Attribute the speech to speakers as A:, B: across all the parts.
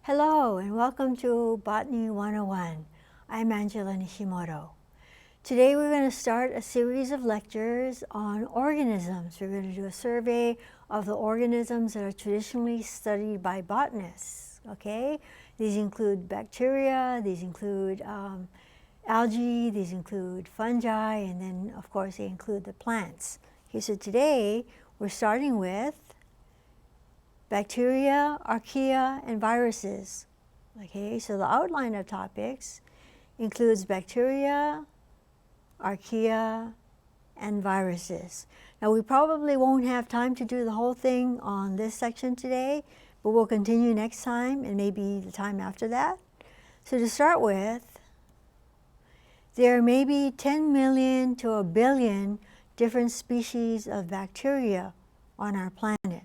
A: Hello and welcome to Botany 101. I'm Angela Nishimoto. Today we're going to start a series of lectures on organisms. We're going to do a survey of the organisms that are traditionally studied by botanists. Okay, these include bacteria, these include algae, these include fungi, and then of course they include the plants. Okay, so today we're starting with bacteria, archaea, and viruses. Okay, so the outline of topics includes bacteria, archaea, and viruses. Now we probably won't have time to do the whole thing on this section today, but we'll continue next time and maybe the time after that. So to start with, there may be 10 million to a billion different species of bacteria on our planet.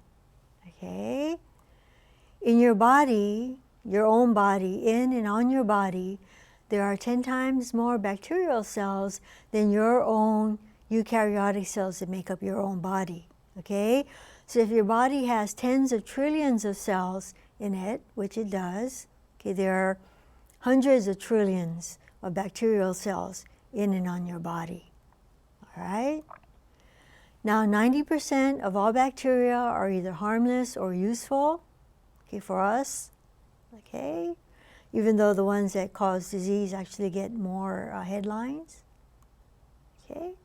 A: Okay? In your body, your own body, in and on your body, there are 10 times more bacterial cells than your own eukaryotic cells that make up your own body. Okay? So if your body has tens of trillions of cells in it, which it does, okay, there are hundreds of trillions of bacterial cells in and on your body. All right? Now, 90% of all bacteria are either harmless or useful, okay, for us, okay, even though the ones that cause disease actually get more headlines, okay.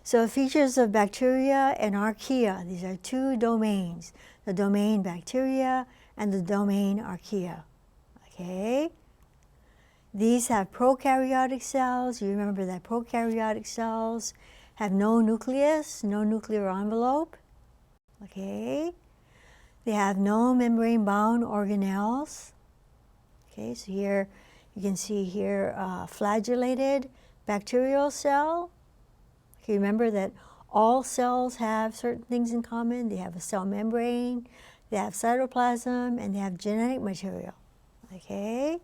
A: So features of bacteria and archaea, these are two domains, the domain bacteria and the domain archaea, okay. These have prokaryotic cells. You remember that prokaryotic cells have no nucleus, no nuclear envelope, okay? They have no membrane-bound organelles, okay? So here, you can see here flagellated bacterial cell. Okay, remember that all cells have certain things in common. They have a cell membrane, they have cytoplasm, and they have genetic material, okay?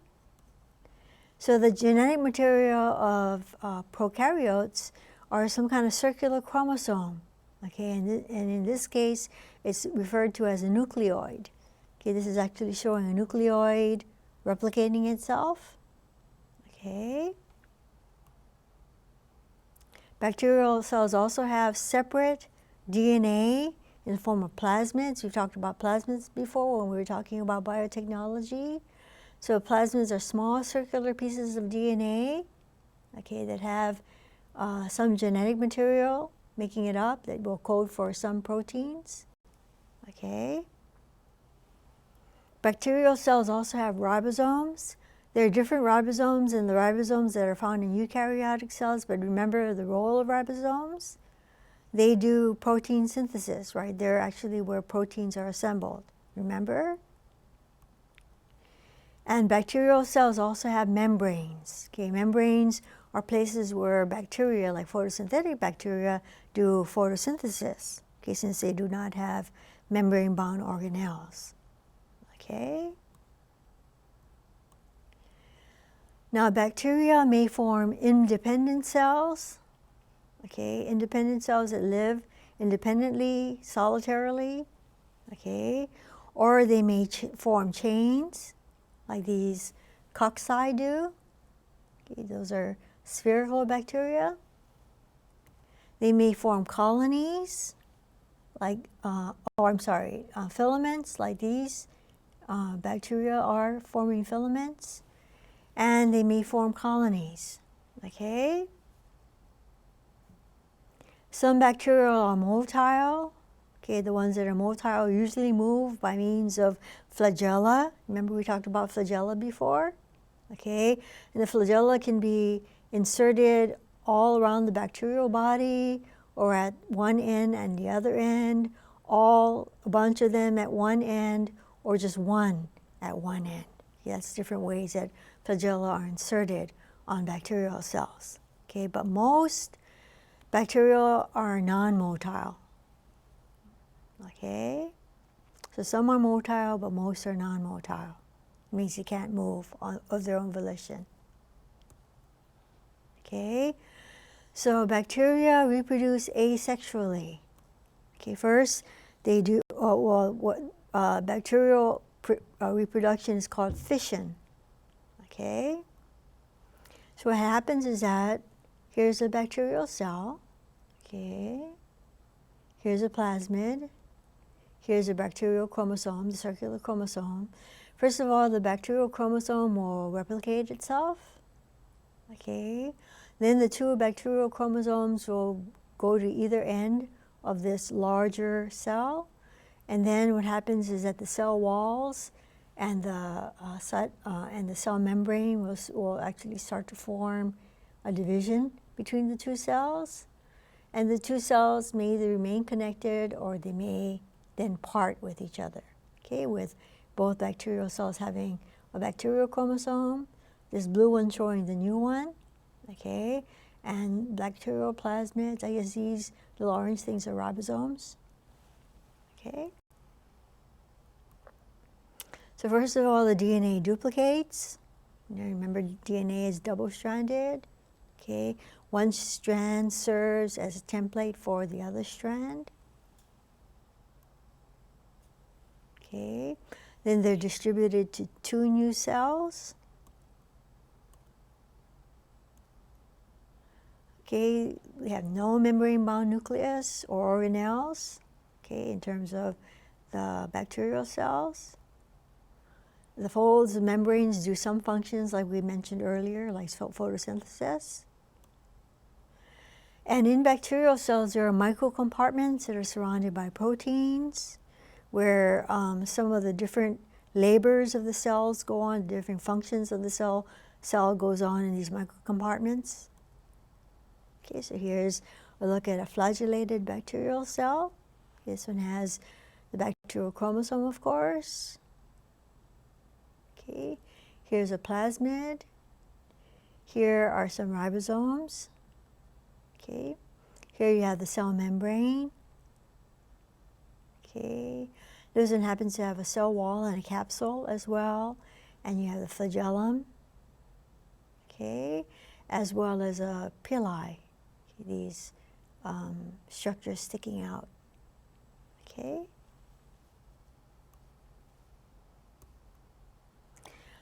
A: So the genetic material of prokaryotes are some kind of circular chromosome, okay, and in this case, it's referred to as a nucleoid. Okay, this is actually showing a nucleoid replicating itself, okay. Bacterial cells also have separate DNA in the form of plasmids. We've talked about plasmids before when we were talking about biotechnology. So plasmids are small circular pieces of DNA, okay, that have some genetic material making it up that will code for some proteins, okay. Bacterial cells also have ribosomes. There are different ribosomes than the ribosomes that are found in eukaryotic cells, but remember the role of ribosomes? They do protein synthesis, right? They're actually where proteins are assembled, remember? And bacterial cells also have membranes. Okay, membranes are places where bacteria, like photosynthetic bacteria, do photosynthesis, okay, since they do not have membrane-bound organelles. Okay? Now, bacteria may form independent cells, okay, independent cells that live independently, solitarily, okay, or they may form chains, like these cocci do. Okay, those are spherical bacteria. They may form colonies, like, filaments, like these bacteria are forming filaments, and they may form colonies, okay? Some bacteria are motile. Okay, the ones that are motile usually move by means of flagella. Remember we talked about flagella before? Okay, and the flagella can be inserted all around the bacterial body or at one end and the other end, a bunch of them at one end, or just one at one end. Yeah, that's different ways that flagella are inserted on bacterial cells. Okay, but most bacteria are non-motile. Okay, so some are motile, but most are non-motile. It means you can't move of their own volition. Okay, so bacteria reproduce asexually. Okay, first they do bacterial reproduction is called fission. Okay? So what happens is that here's a bacterial cell. Okay? Here's a plasmid. Here's a bacterial chromosome, the circular chromosome. First of all, the bacterial chromosome will replicate itself. Okay? Then the two bacterial chromosomes will go to either end of this larger cell. And then what happens is that the cell walls and the cell membrane will actually start to form a division between the two cells. And the two cells may either remain connected or they may then part with each other. Okay, with both bacterial cells having a bacterial chromosome, this blue one showing the new one, okay, and bacterial plasmids, I guess these little orange things are ribosomes. Okay. So first of all, the DNA duplicates. Remember, DNA is double-stranded. Okay. One strand serves as a template for the other strand. Okay. Then they're distributed to two new cells. Okay. We have no membrane-bound nucleus or organelles. Okay, in terms of the bacterial cells. The folds, the membranes do some functions like we mentioned earlier, like photosynthesis. And in bacterial cells, there are microcompartments that are surrounded by proteins, where some of the different labors of the cells go on, different functions of the cell goes on in these microcompartments. Okay, so here's a look at a flagellated bacterial cell. This one has the bacterial chromosome, of course. Okay, here's a plasmid. Here are some ribosomes. Okay, here you have the cell membrane. Okay, this one happens to have a cell wall and a capsule as well. And you have the flagellum. Okay, as well as a pili. Okay, these structures sticking out. Okay.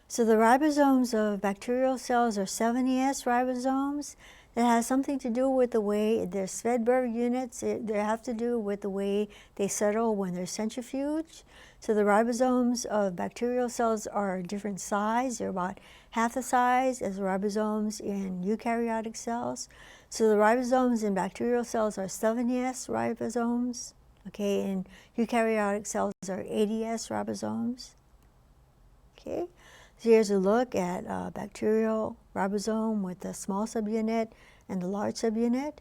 A: So the ribosomes of bacterial cells are 70S ribosomes. That has something to do with the way they're Svedberg units. They have to do with the way they settle when they're centrifuged. So the ribosomes of bacterial cells are a different size. They're about half the size as the ribosomes in eukaryotic cells. So the ribosomes in bacterial cells are 70S ribosomes. Okay, and eukaryotic cells are 80S ribosomes. Okay, so here's a look at a bacterial ribosome with the small subunit and the large subunit.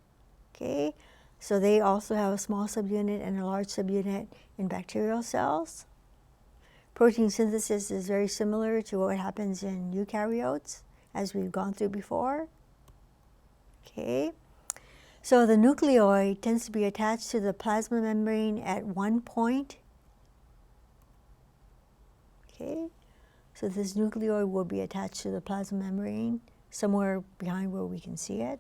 A: Okay, so they also have a small subunit and a large subunit in bacterial cells. Protein synthesis is very similar to what happens in eukaryotes, as we've gone through before. Okay. So the nucleoid tends to be attached to the plasma membrane at one point. Okay, so this nucleoid will be attached to the plasma membrane somewhere behind where we can see it.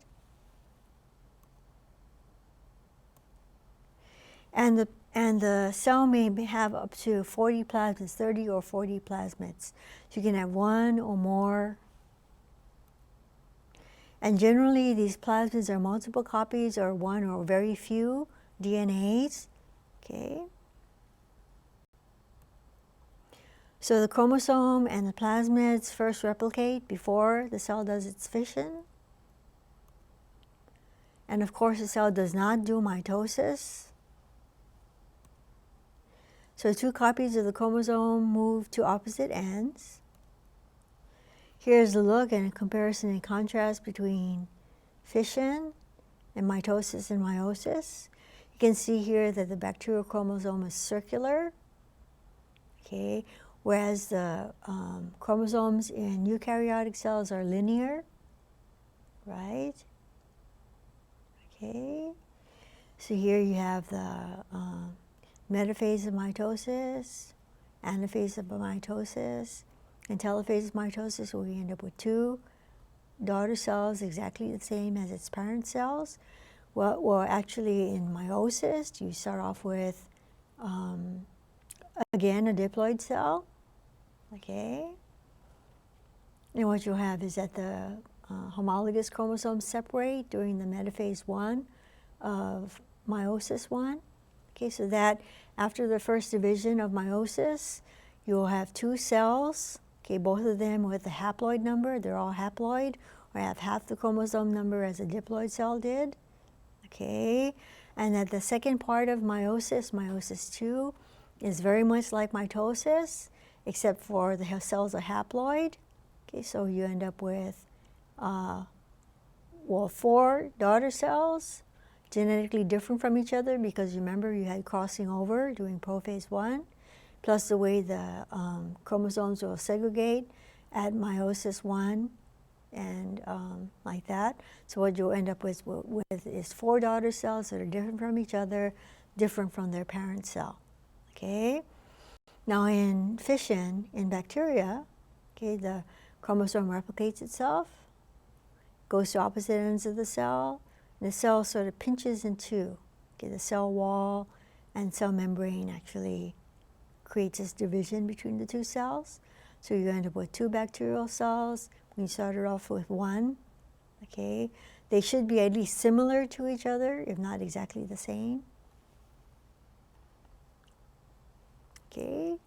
A: And the cell may have up to 40 plasmids, 30 or 40 plasmids. So you can have one or more. And generally, these plasmids are multiple copies or one or very few DNAs. Okay. So the chromosome and the plasmids first replicate before the cell does its fission. And of course, the cell does not do mitosis. So two copies of the chromosome move to opposite ends. Here's a look and a comparison and contrast between fission and mitosis and meiosis. You can see here that the bacterial chromosome is circular, okay, whereas the chromosomes in eukaryotic cells are linear, right? Okay, so here you have the metaphase of mitosis, anaphase of mitosis, and telophase of mitosis, where we end up with two daughter cells exactly the same as its parent cells. Well, actually in meiosis, you start off with, again, a diploid cell, Okay? And what you'll have is that the homologous chromosomes separate during the metaphase 1 of meiosis 1. Okay, so that after the first division of meiosis, you'll have two cells, okay, both of them with a haploid number. They're all haploid, or have half the chromosome number as a diploid cell did. Okay, and that the second part of meiosis, meiosis 2, is very much like mitosis, except for the cells are haploid. Okay, so you end up with, well, 4 daughter cells, genetically different from each other because remember you had crossing over during prophase 1, plus the way the chromosomes will segregate at meiosis 1 and like that. So what you'll end up with is 4 daughter cells that are different from each other, different from their parent cell. Okay? Now in fission, in bacteria, okay, the chromosome replicates itself, goes to opposite ends of the cell, and the cell sort of pinches in two. Okay, the cell wall and cell membrane actually creates this division between the two cells. So you end up with 2 bacterial cells when you started off with 1. Okay, they should be at least similar to each other, if not exactly the same. Okay,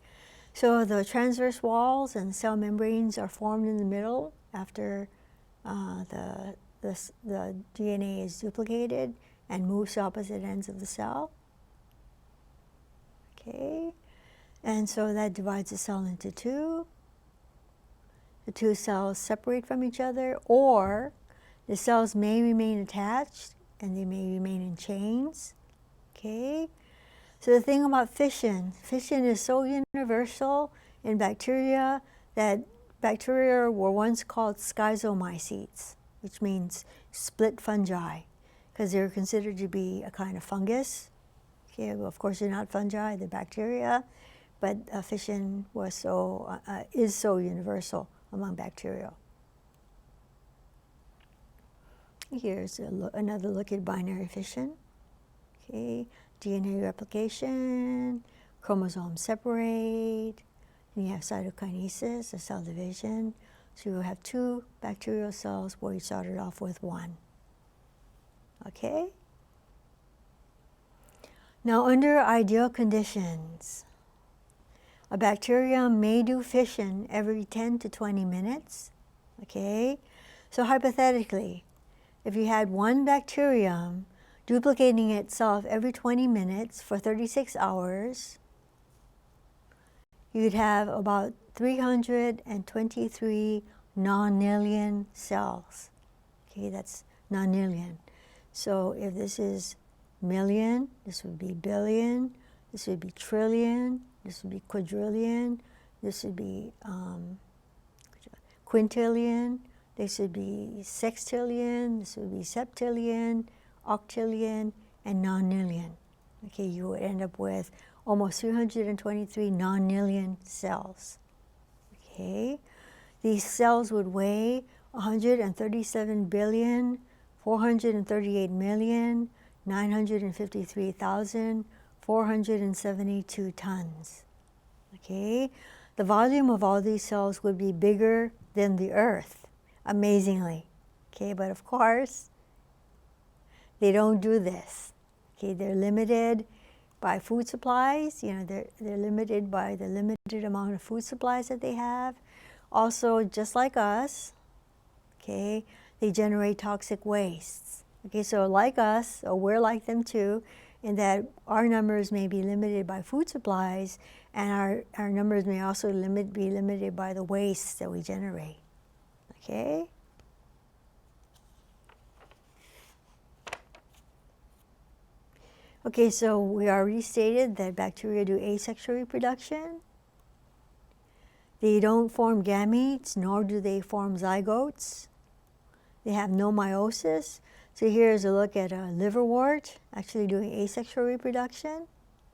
A: so the transverse walls and cell membranes are formed in the middle after the DNA is duplicated and moves to opposite ends of the cell. Okay, and so that divides the cell into 2. The 2 cells separate from each other, or the cells may remain attached and they may remain in chains. Okay, so the thing about fission is so universal in bacteria that bacteria were once called schizomycetes, which means split fungi, because they were considered to be a kind of fungus. Okay, well, of course they're not fungi, they're bacteria, but fission was is so universal among bacteria. Here's another look at binary fission. Okay, DNA replication, chromosomes separate, and you have cytokinesis, a cell division. So you have 2 bacterial cells where you started off with 1. Okay? Now, under ideal conditions, a bacterium may do fission every 10 to 20 minutes. Okay? So hypothetically, if you had one bacterium duplicating itself every 20 minutes for 36 hours, you'd have about 323 nonillion cells. Okay, that's nonillion. So if this is million, this would be billion, this would be trillion, this would be quadrillion, this would be quintillion, this would be sextillion, this would be septillion, octillion, and nonillion. Okay, you would end up with almost 323 nonillion cells. Okay, these cells would weigh 137,438,953,472 tons. Okay, the volume of all these cells would be bigger than the Earth, amazingly. Okay, but of course, they don't do this. Okay, they're limited by food supplies. You know, they're limited by the limited amount of food supplies that they have. Also, just like us, okay, they generate toxic wastes. Okay, so like us, or we're like them too, in that our numbers may be limited by food supplies, and our numbers may also be limited by the wastes that we generate. Okay? Okay, so we already stated that bacteria do asexual reproduction. They don't form gametes, nor do they form zygotes. They have no meiosis. So here's a look at a liverwort actually doing asexual reproduction.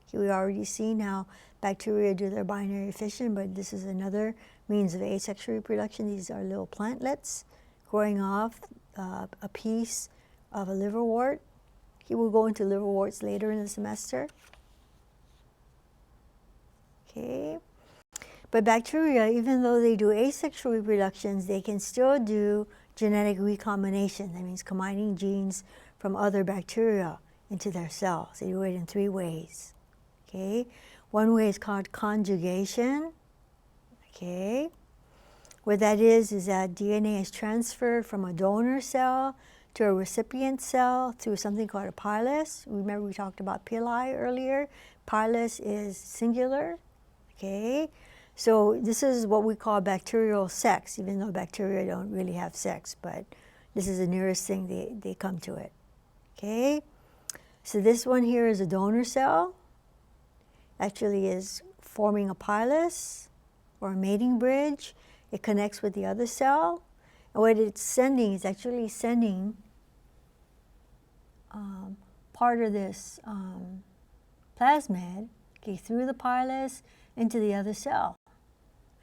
A: Okay, we already seen how bacteria do their binary fission, but this is another means of asexual reproduction. These are little plantlets growing off a piece of a liverwort. Okay, we'll go into liverworts later in the semester. Okay. But bacteria, even though they do asexual reproductions, they can still do genetic recombination. That means combining genes from other bacteria into their cells. They do it in 3 ways. Okay, one way is called conjugation. Okay, what that is that DNA is transferred from a donor cell to a recipient cell through something called a pilus. Remember we talked about pili earlier. Pilus is singular. Okay, so this is what we call bacterial sex, even though bacteria don't really have sex, but this is the nearest thing they come to it. Okay, so this one here is a donor cell. Actually is forming a pilus or a mating bridge. It connects with the other cell. And what it's sending is actually sending part of this plasmid, okay, through the pilus into the other cell.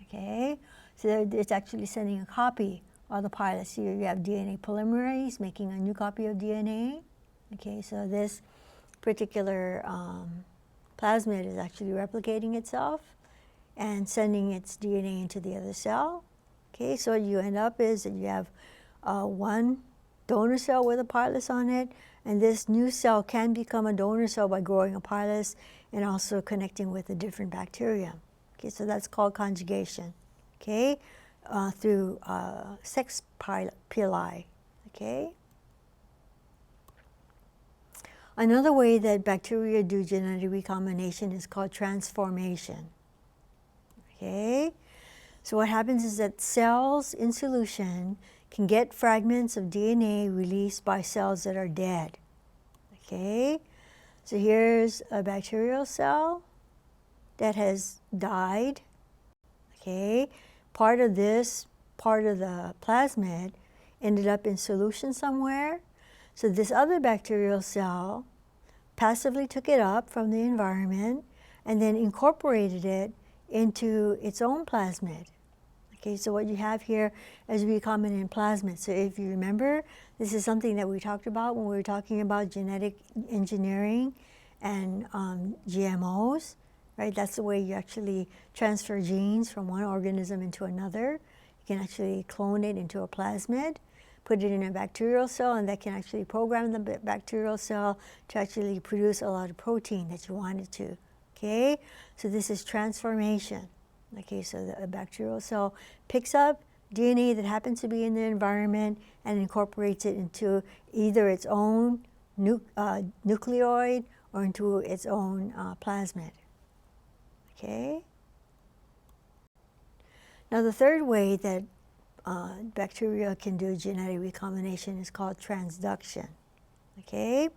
A: Okay, so it's actually sending a copy of the pilus. Here you have DNA polymerase making a new copy of DNA. Okay, so this particular plasmid is actually replicating itself and sending its DNA into the other cell. Okay, so what you end up is that you have one donor cell with a pilus on it, and this new cell can become a donor cell by growing a pilus and also connecting with a different bacteria. Okay, so that's called conjugation. Okay, through sex pili. Okay. Another way that bacteria do genetic recombination is called transformation. Okay, so what happens is that cells in solution can get fragments of DNA released by cells that are dead. Okay, so here's a bacterial cell that has died. Okay, part of the plasmid ended up in solution somewhere. So this other bacterial cell passively took it up from the environment and then incorporated it into its own plasmid. Okay, so what you have here is recombinant plasmid. So if you remember, this is something that we talked about when we were talking about genetic engineering and GMOs, right? That's the way you actually transfer genes from one organism into another. You can actually clone it into a plasmid, put it in a bacterial cell, and that can actually program the bacterial cell to actually produce a lot of protein that you want it to. Okay, so this is transformation. Okay, so the bacterial cell picks up DNA that happens to be in the environment and incorporates it into either its own nucleoid or into its own plasmid. Okay. Now the third way that bacteria can do genetic recombination is called transduction. Okay,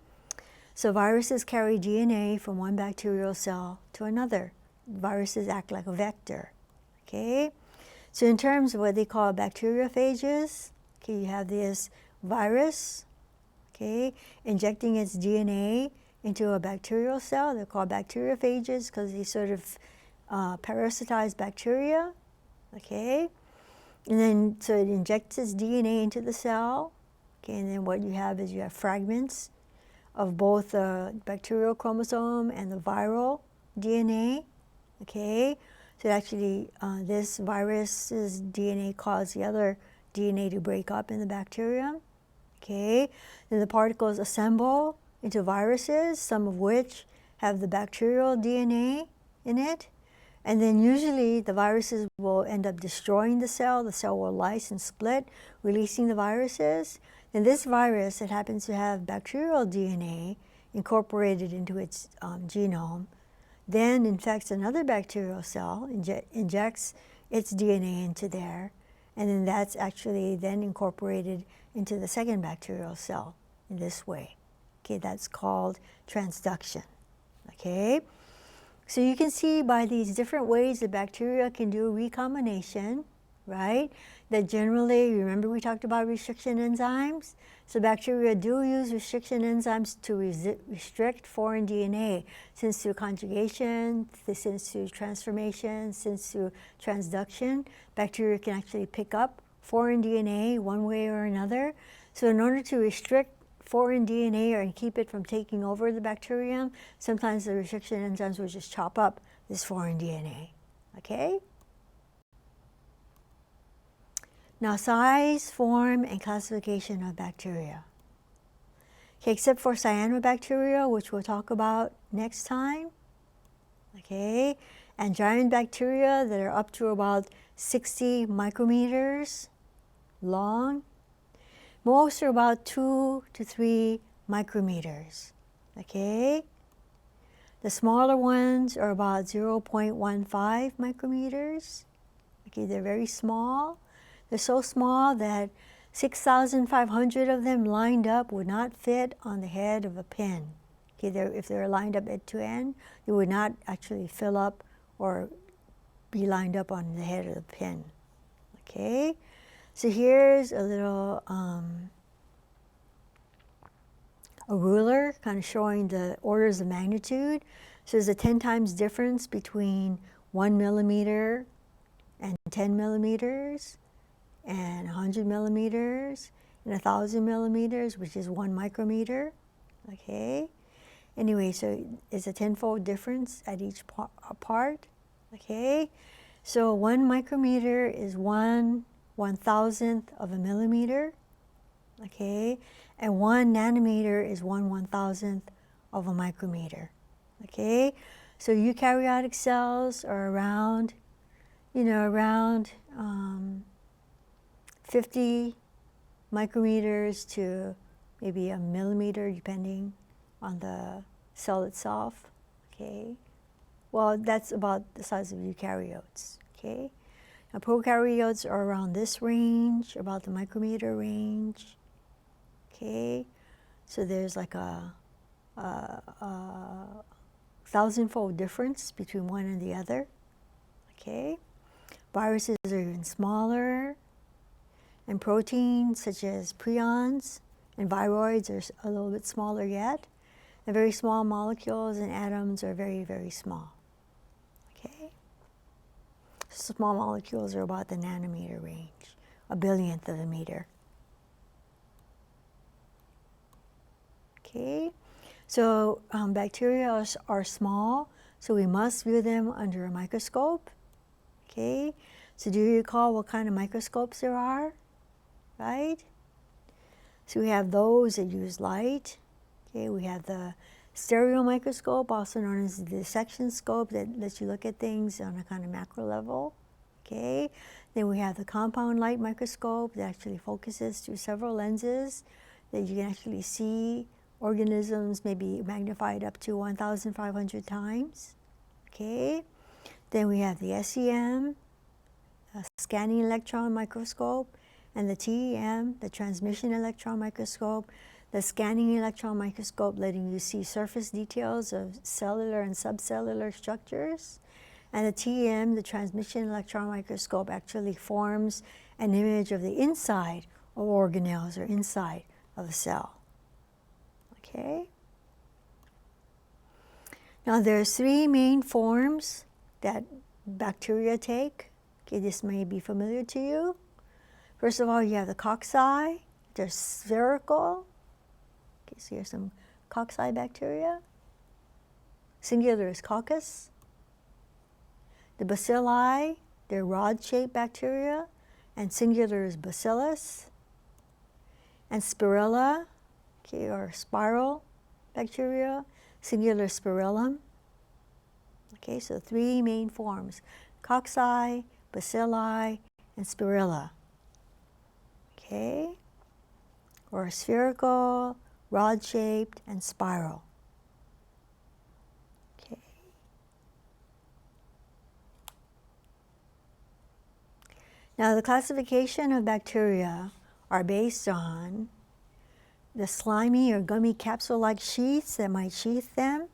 A: so viruses carry DNA from one bacterial cell to another. Viruses act like a vector. Okay, so in terms of what they call bacteriophages, okay, you have this virus, okay, injecting its DNA into a bacterial cell. They're called bacteriophages because they sort of parasitize bacteria. Okay, and then so it injects its DNA into the cell. Okay, and then what you have is you have fragments of both the bacterial chromosome and the viral DNA. Okay, so actually this virus's DNA caused the other DNA to break up in the bacterium. Okay, then the particles assemble into viruses, some of which have the bacterial DNA in it. And then usually the viruses will end up destroying the cell will lyse and split, releasing the viruses. And this virus that happens to have bacterial DNA incorporated into its genome then infects another bacterial cell, injects its DNA into there, and then that's actually then incorporated into the second bacterial cell in this way. Okay, that's called transduction. Okay, so you can see by these different ways that bacteria can do recombination, right? That generally, remember we talked about restriction enzymes? So bacteria do use restriction enzymes to restrict foreign DNA, since through conjugation, since through transformation, since through transduction, bacteria can actually pick up foreign DNA one way or another. So in order to restrict foreign DNA and keep it from taking over the bacterium, sometimes the restriction enzymes will just chop up this foreign DNA. Okay? Now, size, form, and classification of bacteria. Okay, except for cyanobacteria, which we'll talk about next time. Okay, and giant bacteria that are up to about 60 micrometers long. Most are about 2 to 3 micrometers. Okay, the smaller ones are about 0.15 micrometers. Okay, they're very small. They're so small that 6,500 of them lined up would not fit on the head of a pin. Okay, if they're lined up end to end, they would not actually fill up or be lined up on the head of the pin. Okay, so here's a little a ruler kind of showing the orders of magnitude. So there's a 10 times difference between 1 millimeter and 10 millimeters and 100 millimeters and 1,000 millimeters, which is 1 micrometer. Okay, anyway, so it's a tenfold difference at each part. Okay, so 1 micrometer is 1/1000th of a millimeter. Okay, and 1 nanometer is 1/1000th of a micrometer. Okay, so eukaryotic cells are around, around 50 micrometers to maybe a millimeter, depending on the cell itself. Okay, well, that's about the size of eukaryotes. Okay, now prokaryotes are around this range, about the micrometer range. Okay, so there's like a 1,000-fold difference between one and the other. Okay, viruses are even smaller, and proteins such as prions and viroids are a little bit smaller yet. The very small molecules and atoms are very, very small. Okay, small molecules are about the nanometer range, a billionth of a meter. Okay, so bacteria are small, so we must view them under a microscope. Okay, so do you recall what kind of microscopes there are? Right? So we have those that use light. Okay, we have the stereo microscope, also known as the dissection scope, that lets you look at things on a kind of macro level. Okay, then we have the compound light microscope that actually focuses through several lenses that you can actually see organisms maybe magnified up to 1,500 times. Okay, then we have the SEM, scanning electron microscope, and the TEM, the transmission electron microscope, the scanning electron microscope letting you see surface details of cellular and subcellular structures, and the TEM, the transmission electron microscope, actually forms an image of the inside of organelles or inside of a cell. Okay. Now there's 3 main forms that bacteria take. Okay, this may be familiar to you. First of all, you have the cocci. They're spherical. Okay, so here's some cocci bacteria. Singular is coccus. The bacilli, they're rod-shaped bacteria, and singular is bacillus. And spirilla, okay, or spiral bacteria, singular spirillum. Okay, so 3 main forms: cocci, bacilli, and spirilla. Okay, or spherical, rod-shaped, and spiral. Okay. Now the classification of bacteria are based on the slimy or gummy capsule-like sheaths that might sheath them,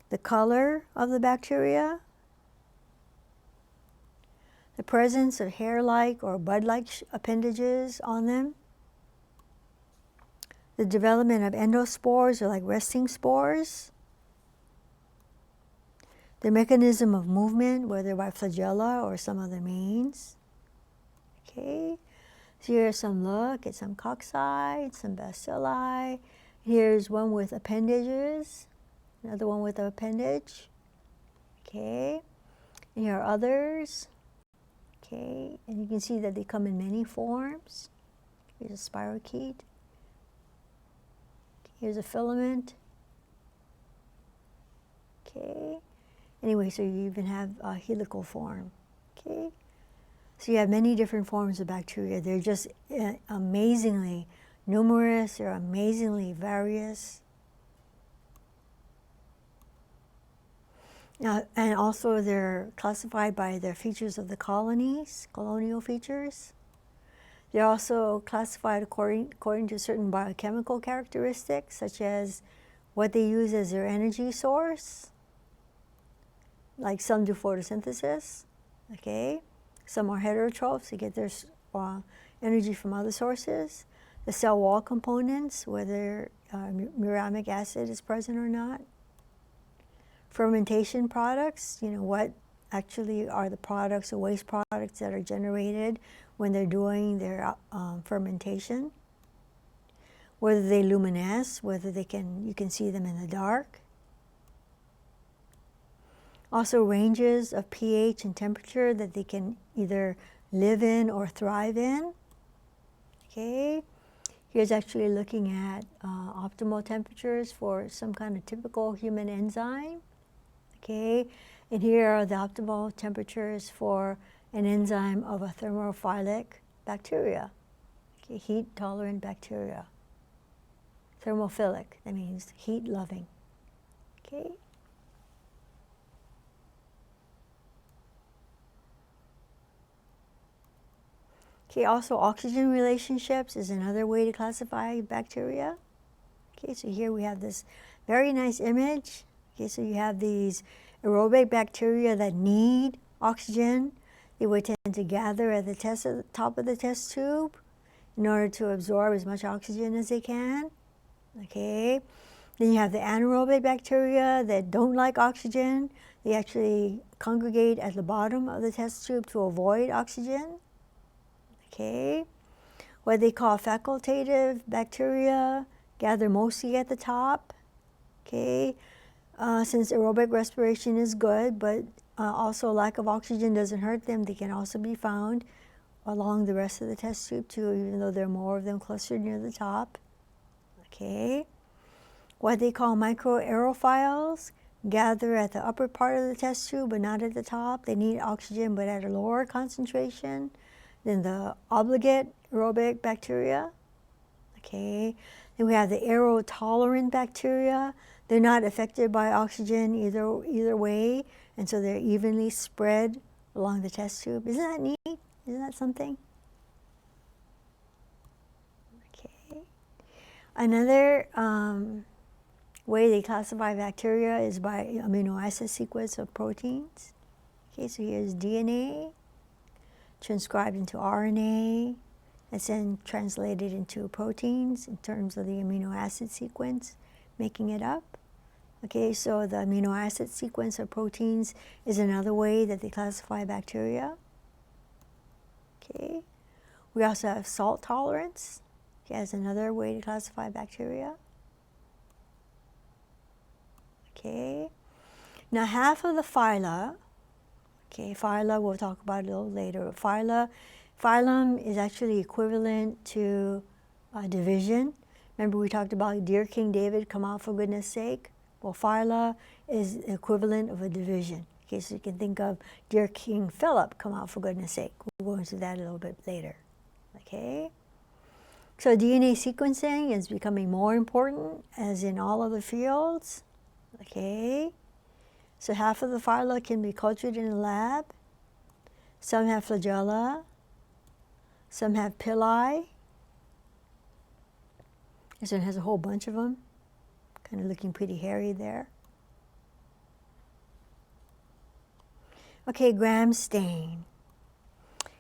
A: the color of the bacteria, the presence of hair-like or bud-like appendages on them, the development of endospores or like resting spores, the mechanism of movement, whether by flagella or some other means. Okay, so here's some look at some cocci, some bacilli. Here's one with appendages, another one with an appendage. Okay, and here are others. Okay, and you can see that they come in many forms. Here's a spirochete. Here's a filament. Okay. Anyway, so you even have a helical form. Okay. So you have many different forms of bacteria. They're just amazingly numerous. They're amazingly various. And also they're classified by their features of the colonies, colonial features. They're also classified according to certain biochemical characteristics, such as what they use as their energy source. Like some do photosynthesis, okay? Some are heterotrophs, they get their energy from other sources. The cell wall components, whether muramic acid is present or not. Fermentation products, you know, what actually are the products or waste products that are generated when they're doing their fermentation. Whether they luminesce, whether you can see them in the dark. Also ranges of pH and temperature that they can either live in or thrive in. Okay, here's actually looking at optimal temperatures for some kind of typical human enzyme. Okay, and here are the optimal temperatures for an enzyme of a thermophilic bacteria. Okay, heat-tolerant bacteria. Thermophilic, that means heat-loving. Okay. Okay, also oxygen relationships is another way to classify bacteria. Okay, so here we have this very nice image. Okay, so you have these aerobic bacteria that need oxygen. They would tend to gather at the top of the test tube in order to absorb as much oxygen as they can. Okay, then you have the anaerobic bacteria that don't like oxygen. They actually congregate at the bottom of the test tube to avoid oxygen. Okay, what they call facultative bacteria gather mostly at the top. Okay, since aerobic respiration is good, but also lack of oxygen doesn't hurt them, they can also be found along the rest of the test tube too, even though there are more of them clustered near the top. Okay, what they call microaerophiles gather at the upper part of the test tube, but not at the top. They need oxygen, but at a lower concentration than the obligate aerobic bacteria. Okay, then we have the aerotolerant bacteria. They're not affected by oxygen either way, and so they're evenly spread along the test tube. Isn't that neat? Isn't that something? Okay. Another way they classify bacteria is by amino acid sequence of proteins. Okay, so here's DNA transcribed into RNA. It's then translated into proteins in terms of the amino acid sequence, making it up. Okay, so the amino acid sequence of proteins is another way that they classify bacteria. Okay, we also have salt tolerance. Okay, as another way to classify bacteria. Okay, now half of the phyla, okay, phyla we'll talk about a little later. Phylum is actually equivalent to division. Remember we talked about Dear King David, come out for goodness sake? Well, phyla is equivalent of a division. Okay, so you can think of Dear King Philip, come out for goodness sake. We'll go into that a little bit later. Okay, so DNA sequencing is becoming more important as in all other fields. Okay, so half of the phyla can be cultured in a lab. Some have flagella. Some have pili. This one has a whole bunch of them. Kind of looking pretty hairy there. Okay, Gram stain.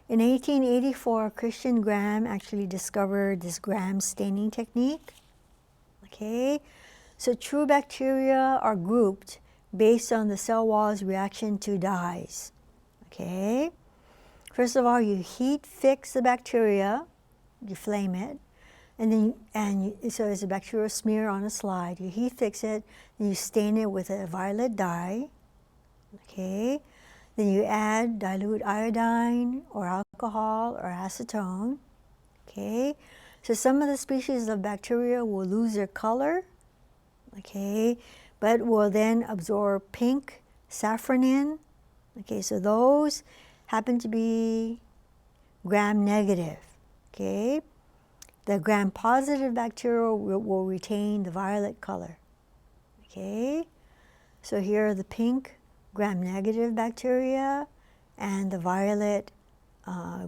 A: In 1884, Christian Gram actually discovered this Gram staining technique. Okay, so true bacteria are grouped based on the cell wall's reaction to dyes. Okay, first of all, you heat fix the bacteria, you flame it, and then so there's a bacterial smear on a slide. You heat fix it, and you stain it with a violet dye. Okay, Then you add dilute iodine or alcohol or acetone. Okay, so some of the species of bacteria will lose their color, okay, but will then absorb pink safranin. Okay, so those happen to be gram-negative. Okay, the gram-positive bacteria will retain the violet color. Okay, so here are the pink gram-negative bacteria and the violet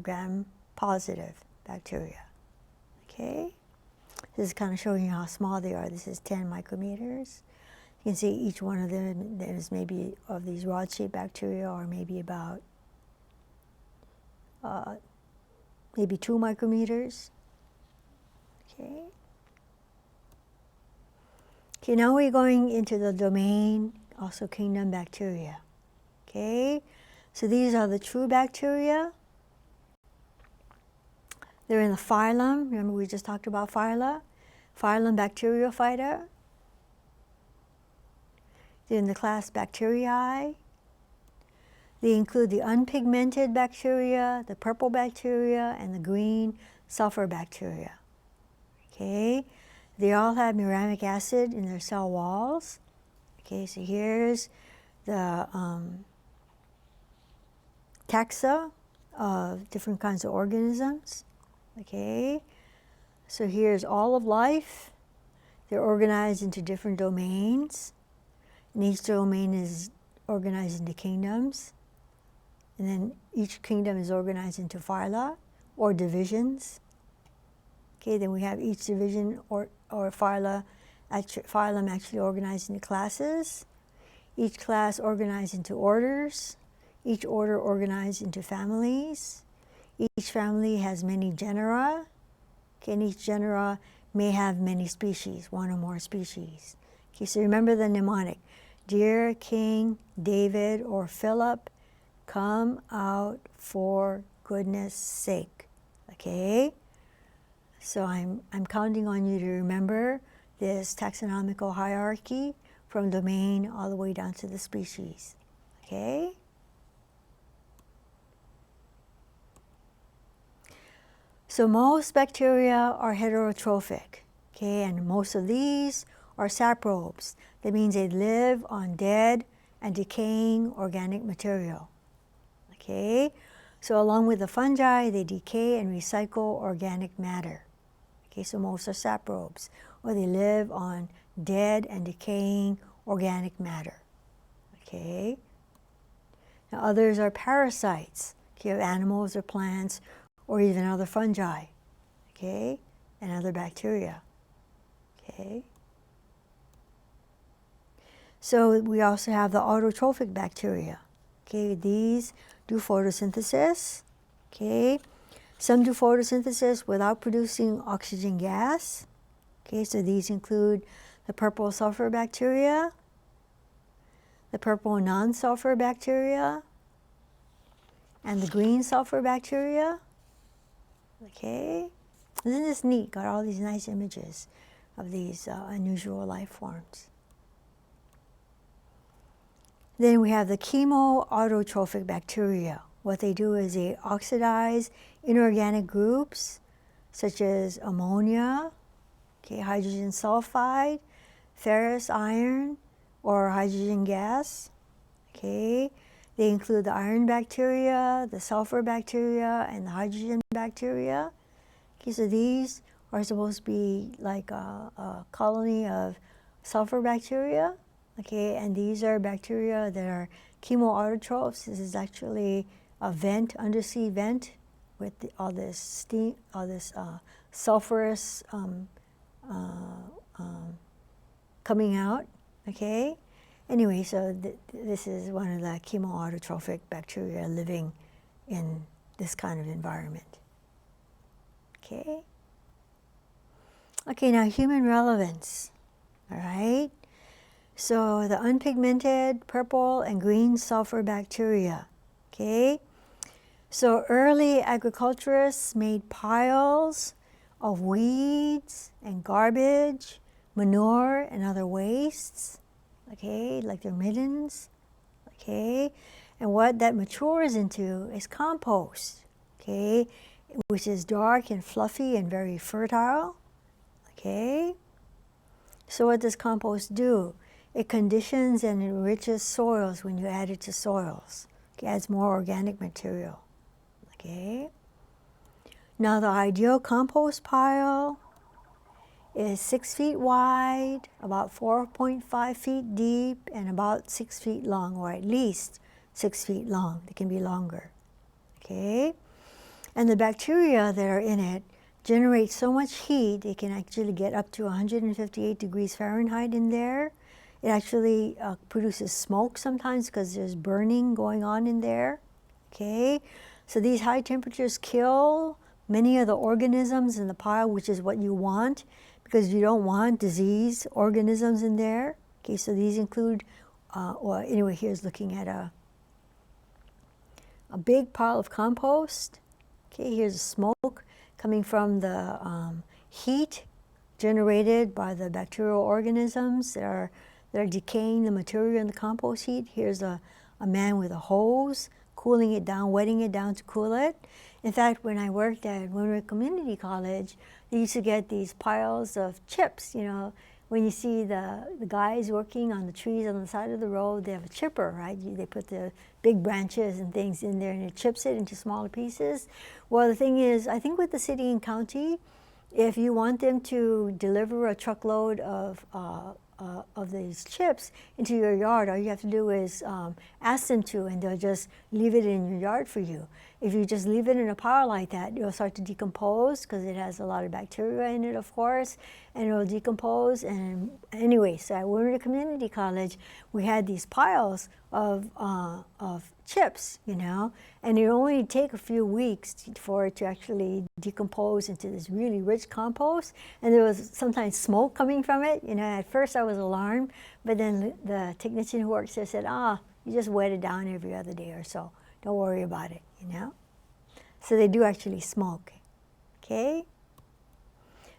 A: gram-positive bacteria. Okay, this is kind of showing you how small they are. This is 10 micrometers. You can see each one of them is maybe of these rod-shaped bacteria, or maybe about maybe 2 micrometers. Okay. Okay, now we're going into the domain, also kingdom bacteria. Okay, so these are the true bacteria. They're in the phylum. Remember we just talked about phyla? Phylum Bacteriophyta. They're in the class Bacteriae. They include the unpigmented bacteria, the purple bacteria, and the green sulfur bacteria. Okay, they all have muramic acid in their cell walls. Okay, so here's the taxa of different kinds of organisms. Okay, so here's all of life. They're organized into different domains, and each domain is organized into kingdoms. And then each kingdom is organized into phyla or divisions. Okay, then we have each division or phylum actually organized into classes. Each class organized into orders. Each order organized into families. Each family has many genera. Okay, and each genera may have many species, one or more species. Okay, so remember the mnemonic. Dear King David or Philip, come out for goodness sake. Okay? So I'm counting on you to remember this taxonomical hierarchy from domain all the way down to the species. Okay? So most bacteria are heterotrophic. Okay, and most of these are saprobes. That means they live on dead and decaying organic material. Okay, so along with the fungi, they decay and recycle organic matter. Okay, so most are saprobes, or they live on dead and decaying organic matter. Okay, now others are parasites, okay, of animals or plants, or even other fungi, okay, and other bacteria. Okay. So we also have the autotrophic bacteria. Okay, these do photosynthesis. Okay, some do photosynthesis without producing oxygen gas. Okay, so these include the purple sulfur bacteria, the purple non-sulfur bacteria, and the green sulfur bacteria. Okay, isn't this neat? Got all these nice images of these unusual life forms. Then we have the chemoautotrophic bacteria. What they do is they oxidize inorganic groups such as ammonia, okay, hydrogen sulfide, ferrous iron, or hydrogen gas. Okay, they include the iron bacteria, the sulfur bacteria, and the hydrogen bacteria. Okay, so these are supposed to be like a colony of sulfur bacteria. Okay, and these are bacteria that are chemoautotrophs. This is actually a vent, undersea vent, with all this steam, all this sulfurous coming out. Okay, anyway, so this is one of the chemoautotrophic bacteria living in this kind of environment. Okay. Okay, now human relevance. All right. So the unpigmented purple and green sulfur bacteria. Okay. So early agriculturists made piles of weeds and garbage, manure and other wastes. Okay, like their middens. Okay, And what that matures into is compost, okay, which is dark and fluffy and very fertile, okay. So what does compost do? It conditions and enriches soils when you add it to soils. It adds more organic material, okay. Now the ideal compost pile is 6 feet wide, about 4.5 feet deep, and about 6 feet long, or at least 6 feet long. They can be longer, okay? And the bacteria that are in it generate so much heat, it can actually get up to 158 degrees Fahrenheit in there. It actually produces smoke sometimes because there's burning going on in there, okay? So these high temperatures kill many of the organisms in the pile, which is what you want, because you don't want disease organisms in there. Okay, so these include, well, anyway, here's looking at a big pile of compost. Okay, here's smoke coming from the heat generated by the bacterial organisms that are decaying the material in the compost heat. Here's a man with a hose cooling it down, wetting it down to cool it. In fact, when I worked at Winter Community College, they used to get these piles of chips. You know, when you see the guys working on the trees on the side of the road, they have a chipper, right? They put the big branches and things in there and it chips it into smaller pieces. Well, the thing is, I think with the city and county, if you want them to deliver a truckload of these chips into your yard, all you have to do is ask them to, and they'll just leave it in your yard for you. If you just leave it in a pile like that, it'll start to decompose because it has a lot of bacteria in it, of course, and it'll decompose. And anyway, so at Winter Community College, we had these piles of chips, you know, and it only take a few weeks for it to actually decompose into this really rich compost. And there was sometimes smoke coming from it. You know, at first I was alarmed, but then the technician who works there said, you just wet it down every other day or so. Don't worry about it, you know. So they do actually smoke, okay?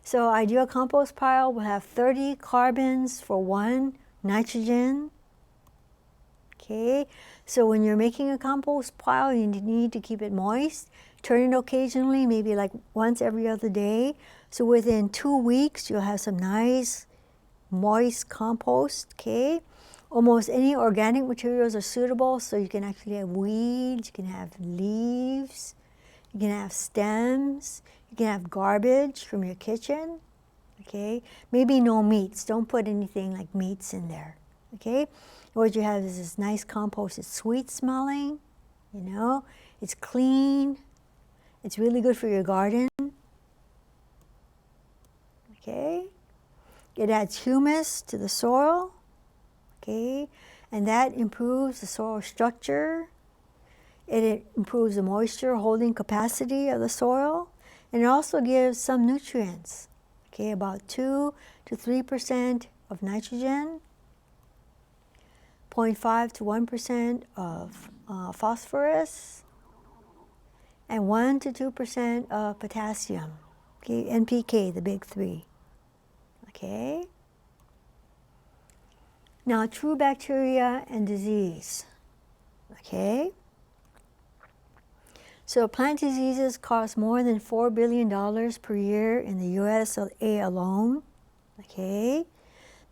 A: So ideal compost pile will have 30 carbons for 1 nitrogen. Okay, so when you're making a compost pile, you need to keep it moist. Turn it occasionally, maybe like once every other day. So within 2 weeks, you'll have some nice moist compost, okay? Almost any organic materials are suitable, so you can actually have weeds, you can have leaves, you can have stems, you can have garbage from your kitchen, okay? Maybe no meats, don't put anything like meats in there, okay? What you have is this nice compost. It's sweet smelling, you know, it's clean, it's really good for your garden, okay? It adds humus to the soil, okay? And that improves the soil structure. It improves the moisture holding capacity of the soil. And it also gives some nutrients, okay? About 2 to 3% of nitrogen, 0.5 to 1% of phosphorus, and 1 to 2% of potassium, okay, NPK, the big three, okay? Now, true bacteria and disease, okay? So plant diseases cost more than $4 billion per year in the USA alone, okay?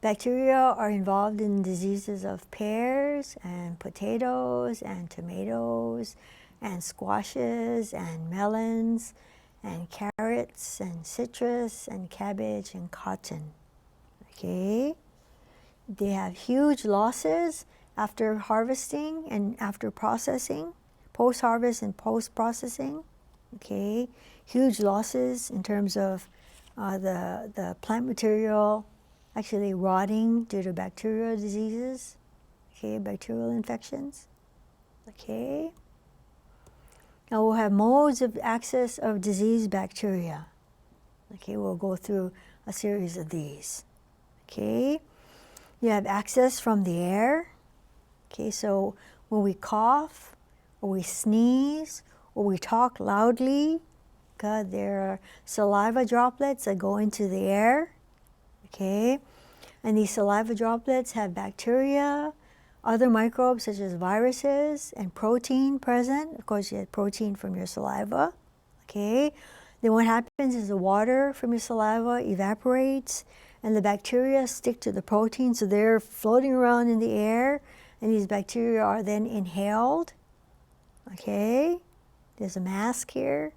A: Bacteria are involved in diseases of pears and potatoes and tomatoes and squashes and melons and carrots and citrus and cabbage and cotton, okay? They have huge losses after harvesting and after processing, post-harvest and post-processing, okay? Huge losses in terms of the plant material actually rotting due to bacterial diseases, okay, bacterial infections, okay. Now we'll have modes of access of disease bacteria, okay, we'll go through a series of these, okay. You have access from the air, okay, so when we cough, or we sneeze, or we talk loudly, God, there are saliva droplets that go into the air, okay, and these saliva droplets have bacteria other microbes such as viruses and protein present. Of course, you get protein from your saliva. Okay. Then what happens is the water from your saliva evaporates and the bacteria stick to the protein, so they're floating around in the air, and these bacteria are then inhaled. Okay. There's a mask here.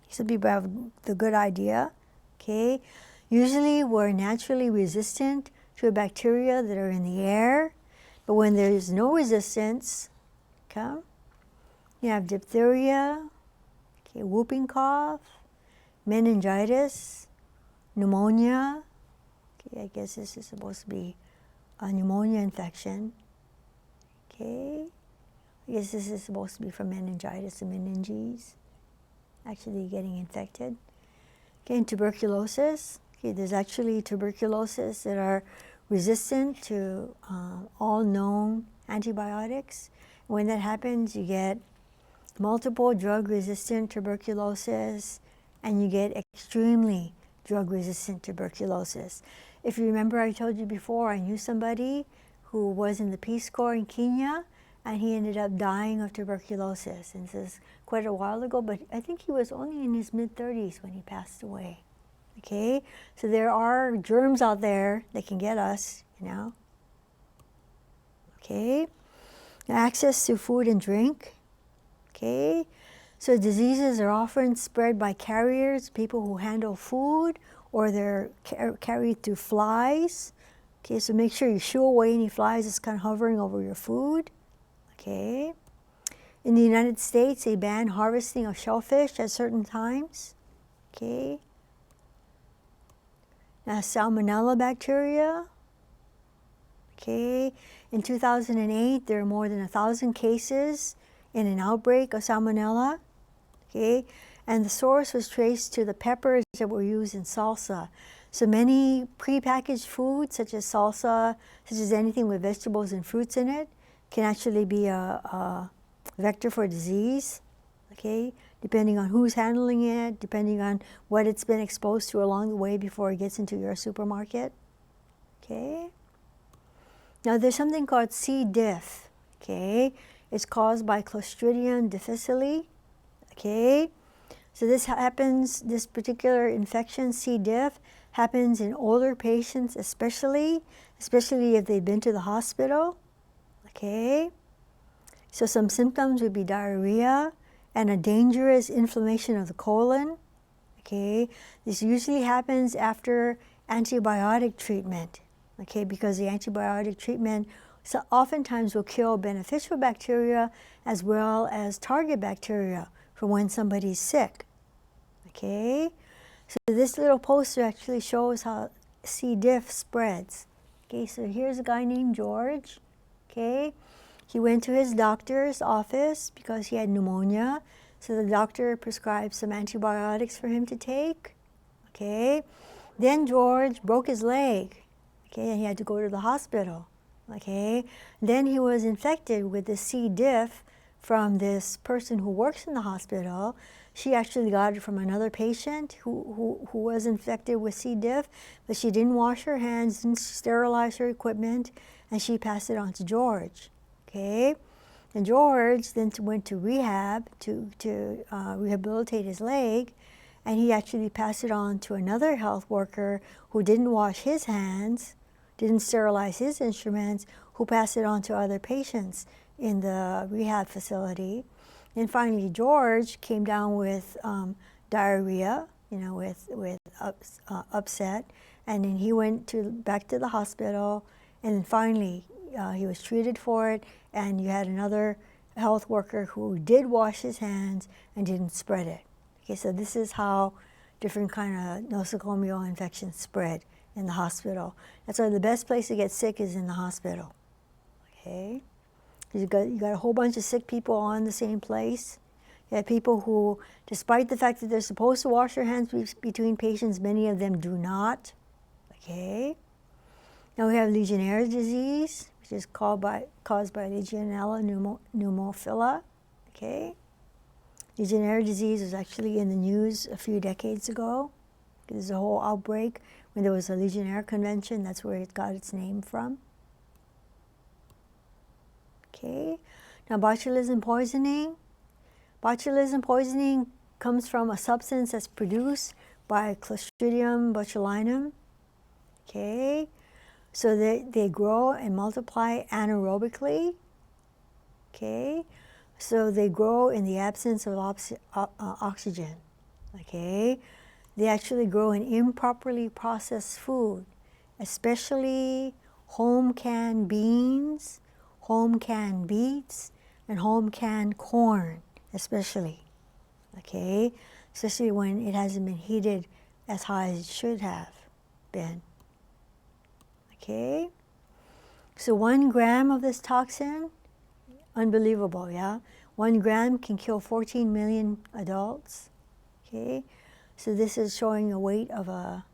A: Some people have the good idea. Okay. Usually we're naturally resistant to bacteria that are in the air, but when there's no resistance, okay, you have diphtheria, okay, whooping cough, meningitis, pneumonia. Okay, I guess this is supposed to be a pneumonia infection. Okay, I guess this is supposed to be from meningitis and meninges, actually getting infected. Okay, and tuberculosis. Okay, there's actually tuberculosis that are resistant to all known antibiotics. When that happens, you get multiple drug-resistant tuberculosis, and you get extremely drug-resistant tuberculosis. If you remember, I told you before, I knew somebody who was in the Peace Corps in Kenya, and he ended up dying of tuberculosis. And this is quite a while ago, but I think he was only in his mid-30s when he passed away. Okay, so there are germs out there that can get us, you know. Okay, access to food and drink. Okay, so diseases are often spread by carriers, people who handle food, or they're carried through flies. Okay, so make sure you shoo away any flies that's kind of hovering over your food. Okay, in the United States, they ban harvesting of shellfish at certain times. Okay. Now, salmonella bacteria. Okay, in 2008, there are more than 1,000 cases in an outbreak of salmonella. Okay, and the source was traced to the peppers that were used in salsa. So many prepackaged foods, such as salsa, such as anything with vegetables and fruits in it, can actually be a vector for disease. Okay, depending on who's handling it, depending on what it's been exposed to along the way before it gets into your supermarket. Okay. Now there's something called C. diff. Okay, it's caused by Clostridium difficile. Okay, so this happens. This particular infection, C. diff, happens in older patients, especially if they've been to the hospital. Okay, so some symptoms would be diarrhea and a dangerous inflammation of the colon. Okay, this usually happens after antibiotic treatment. Okay, because the antibiotic treatment so oftentimes will kill beneficial bacteria as well as target bacteria for when somebody's sick. Okay, so this little poster actually shows how C. diff spreads. Okay, so here's a guy named George. Okay, he went to his doctor's office because he had pneumonia. So the doctor prescribed some antibiotics for him to take. Okay, then George broke his leg. Okay, and he had to go to the hospital. Okay, then he was infected with the C. diff from this person who works in the hospital. She actually got it from another patient who was infected with C. diff, but she didn't wash her hands, didn't sterilize her equipment, and she passed it on to George. Okay, and George then went to rehab to rehabilitate his leg, and he actually passed it on to another health worker who didn't wash his hands, didn't sterilize his instruments, who passed it on to other patients in the rehab facility. And finally, George came down with diarrhea, you know, with upset, and then he went back to the hospital, and then finally he was treated for it, and you had another health worker who did wash his hands and didn't spread it. Okay, so this is how different kind of nosocomial infections spread in the hospital. That's why the best place to get sick is in the hospital. Okay, you got a whole bunch of sick people all in the same place. You have people who, despite the fact that they're supposed to wash their hands between patients, many of them do not. Okay. Now we have Legionnaires' disease, which is caused by Legionella pneumophila. Okay. Legionnaires' disease was actually in the news a few decades ago. There's a whole outbreak when there was a Legionnaire convention. That's where it got its name from. Okay. Now botulism poisoning. Botulism poisoning comes from a substance that's produced by Clostridium botulinum. Okay. So they grow and multiply anaerobically. Okay. So they grow in the absence of oxygen. Okay. They actually grow in improperly processed food, especially home canned beans, home canned beets, and home canned corn, especially. Okay. Especially when it hasn't been heated as high as it should have been. Okay. So 1 gram of this toxin, unbelievable, yeah? 1 gram can kill 14 million adults. Okay. So this is showing a weight of a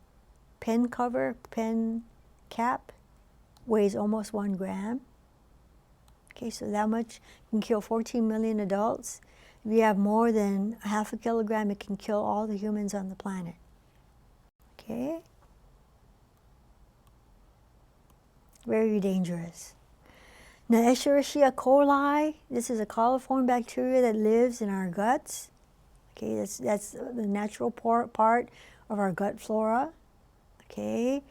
A: pen cover, pen cap, weighs almost 1 gram. Okay, so that much can kill 14 million adults. If you have more than half a kilogram, it can kill all the humans on the planet. Okay? Very dangerous. Now, Escherichia coli, this is a coliform bacteria that lives in our guts. Okay, that's the natural part of our gut flora. Okay,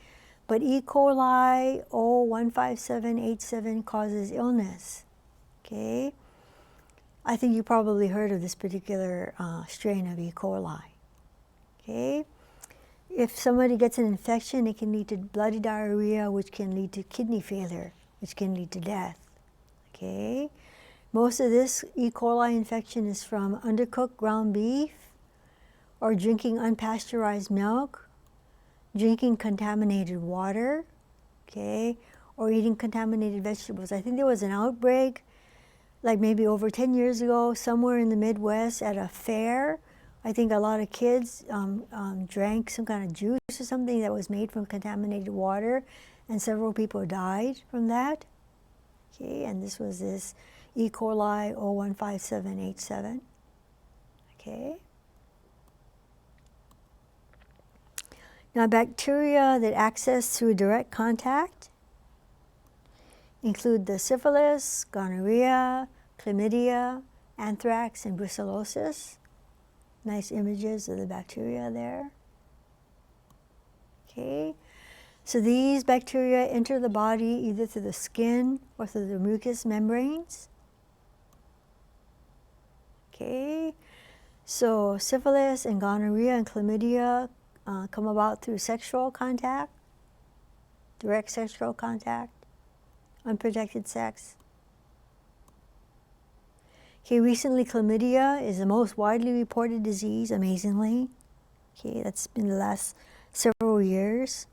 A: but E. coli 015787 causes illness. Okay, I think you probably heard of this particular strain of E. coli. Okay, if somebody gets an infection, it can lead to bloody diarrhea, which can lead to kidney failure, which can lead to death. Okay, most of this E. coli infection is from undercooked ground beef, or drinking unpasteurized milk, drinking contaminated water, okay, or eating contaminated vegetables. I think there was an outbreak, like maybe over 10 years ago, somewhere in the Midwest at a fair. I think a lot of kids drank some kind of juice or something that was made from contaminated water, and several people died from that. Okay, and this was this E. coli 015787. Okay. Now, bacteria that access through direct contact include the syphilis, gonorrhea, chlamydia, anthrax, and brucellosis. Nice images of the bacteria there. Okay, so these bacteria enter the body either through the skin or through the mucous membranes. Okay, so syphilis and gonorrhea and chlamydia come about through sexual contact, direct sexual contact, unprotected sex. Okay, recently chlamydia is the most widely reported disease, amazingly. Okay, that's been the last several years.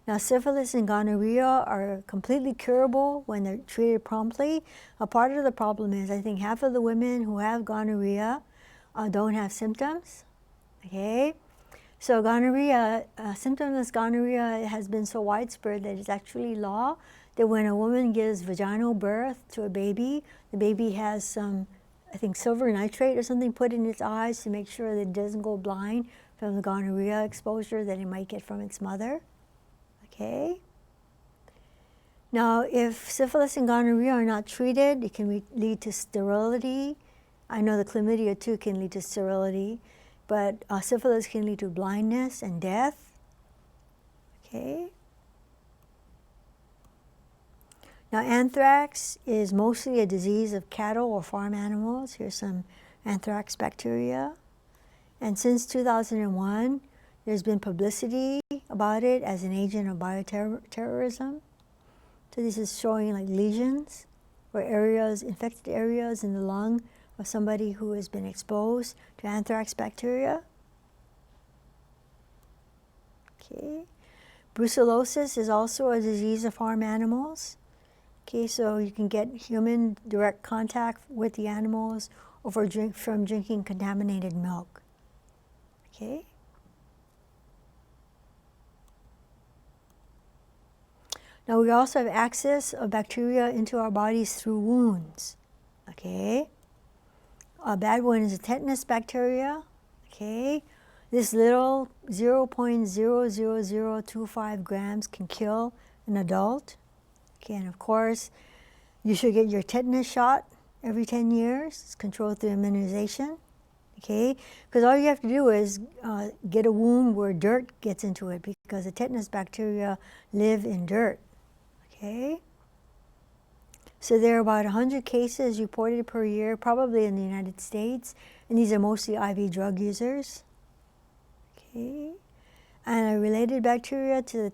A: Now, syphilis and gonorrhea are completely curable when they're treated promptly. A part of the problem is I think half of the women who have gonorrhea don't have symptoms. Okay, so gonorrhea, symptomless gonorrhea has been so widespread that it's actually law that when a woman gives vaginal birth to a baby, the baby has some, I think, silver nitrate or something put in its eyes to make sure that it doesn't go blind from the gonorrhea exposure that it might get from its mother. Okay. Now, if syphilis and gonorrhea are not treated, it can lead to sterility. I know the chlamydia too can lead to sterility, but syphilis can lead to blindness and death. Okay. Now, anthrax is mostly a disease of cattle or farm animals. Here's some anthrax bacteria. And since 2001, there's been publicity about it as an agent of bioterrorism. So this is showing like lesions or areas, infected areas in the lung of somebody who has been exposed to anthrax bacteria. Okay. Brucellosis is also a disease of farm animals. Okay, so you can get human direct contact with the animals or from drinking contaminated milk. Okay. Now we also have access of bacteria into our bodies through wounds. Okay. A bad one is a tetanus bacteria. Okay. This little 0.00025 grams can kill an adult. Okay, and of course, You should get your tetanus shot every 10 years. It's controlled through immunization. Okay, because all you have to do is get a wound where dirt gets into it, because the tetanus bacteria live in dirt. Okay, so there are about 100 cases reported per year, probably in the United States, and these are mostly IV drug users. Okay, and a related bacteria to the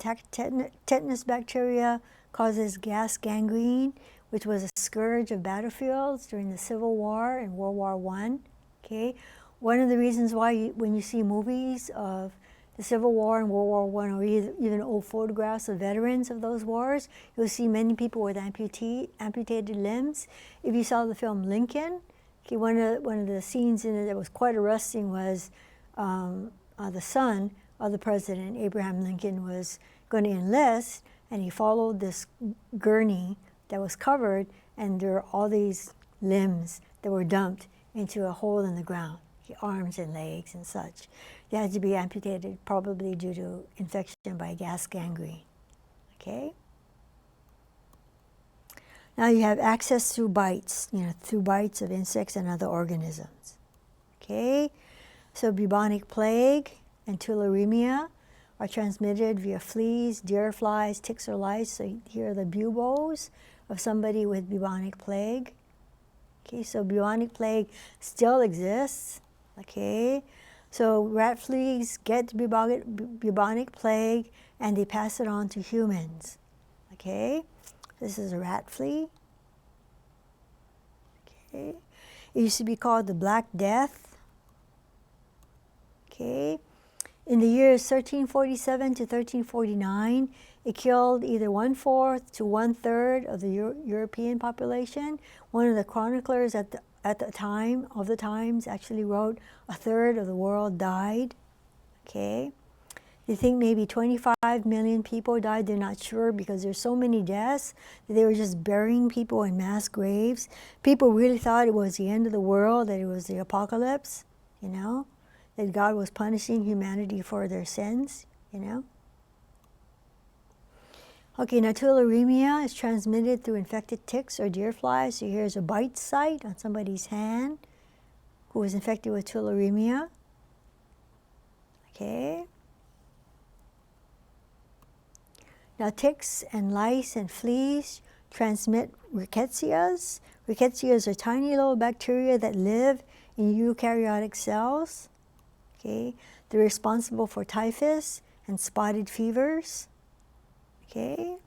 A: tetanus bacteria causes gas gangrene, which was a scourge of battlefields during the Civil War and World War I. Okay, one of the reasons why when you see movies of the Civil War and World War I, or even old photographs of veterans of those wars, you'll see many people with amputated limbs. If you saw the film Lincoln, okay, one of the scenes in it that was quite arresting was the son of the president, Abraham Lincoln, was going to enlist, and he followed this gurney that was covered, and there were all these limbs that were dumped into a hole in the ground, arms and legs and such. They had to be amputated, probably due to infection by gas gangrene. Okay? Now you have access through bites, through bites of insects and other organisms. Okay? So bubonic plague and tularemia are transmitted via fleas, deer flies, ticks, or lice. So here are the buboes of somebody with bubonic plague. Okay, so bubonic plague still exists. Okay, so rat fleas get bubonic plague and they pass it on to humans. Okay, this is a rat flea. Okay, it used to be called the Black Death. Okay, in the years 1347 to 1349, it killed either 1/4 to 1/3 of the European population. One of the chroniclers at the time of the times actually wrote 1/3 of the world died. Okay, they think maybe 25 million people died. They're not sure, because there's so many deaths that they were just burying people in mass graves. People really thought it was the end of the world, that it was the apocalypse, that God was punishing humanity for their sins, Okay, now tularemia is transmitted through infected ticks or deer flies. So here's a bite site on somebody's hand who was infected with tularemia. Okay. Now ticks and lice and fleas transmit rickettsias. Rickettsias are tiny little bacteria that live in eukaryotic cells. Okay, they're responsible for typhus and spotted fevers. Okay.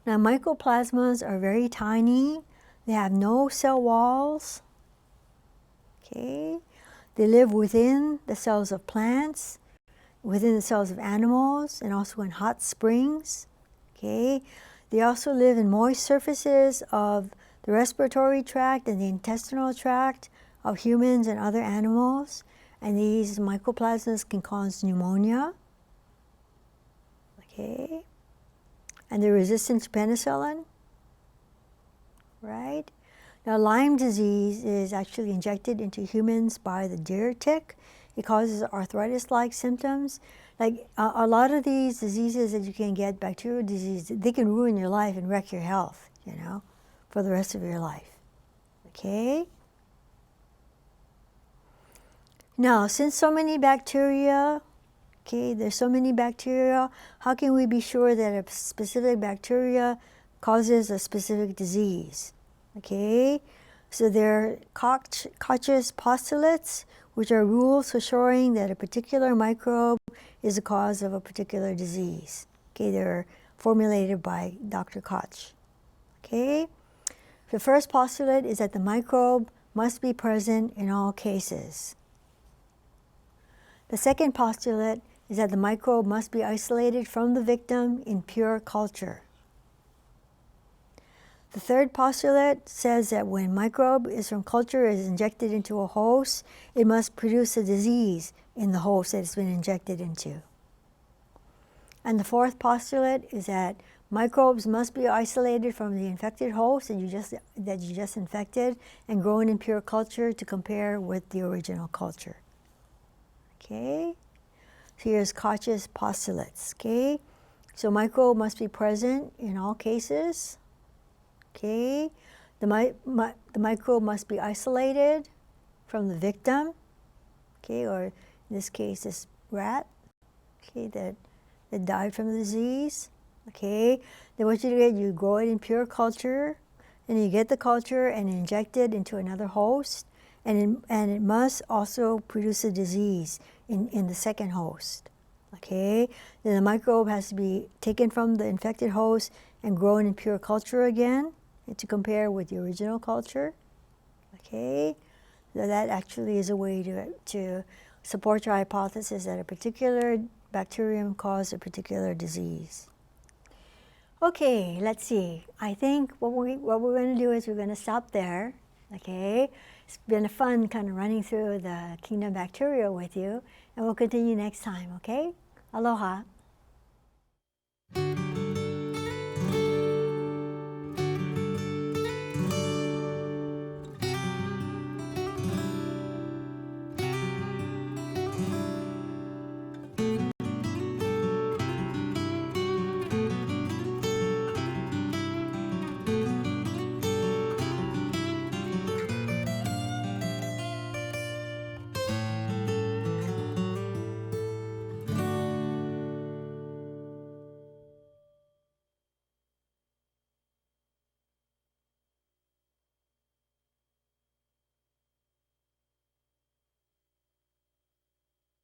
A: Now mycoplasmas are very tiny. They have no cell walls. Okay. They live within the cells of plants, within the cells of animals, and also in hot springs. Okay. They also live in moist surfaces of the respiratory tract and the intestinal tract of humans and other animals. And these mycoplasmas can cause pneumonia. Okay, and they're resistant to penicillin, right? Now Lyme disease is actually injected into humans by the deer tick. It causes arthritis-like symptoms. Like a lot of these diseases that you can get, bacterial disease, they can ruin your life and wreck your health, for the rest of your life. Okay? Now, since so many bacteria, there's so many bacteria, how can we be sure that a specific bacteria causes a specific disease? Okay, so there are Koch's postulates, which are rules for showing that a particular microbe is the cause of a particular disease. Okay, they're formulated by Dr. Koch. Okay, the first postulate is that the microbe must be present in all cases. The second postulate is that the microbe must be isolated from the victim in pure culture. The third postulate says that when microbe from culture is injected into a host, it must produce a disease in the host that it's been injected into. And the fourth postulate is that microbes must be isolated from the infected host that you just infected and grown in pure culture to compare with the original culture. Okay? So here's Koch's postulates. Okay? So microbe must be present in all cases. Okay, the microbe must be isolated from the victim. Okay, or in this case, this rat. Okay, that died from the disease. Okay, then what you do is you grow it in pure culture, and you get the culture and inject it into another host, and it must also produce a disease in the second host. Okay, then the microbe has to be taken from the infected host and grown in pure culture again to compare with the original culture. Okay, so that actually is a way to support your hypothesis that a particular bacterium caused a particular disease. Okay, let's see. I think what we're going to do is we're going to stop there. Okay, it's been a fun kind of running through the kingdom bacteria with you, and we'll continue next time. Okay, aloha.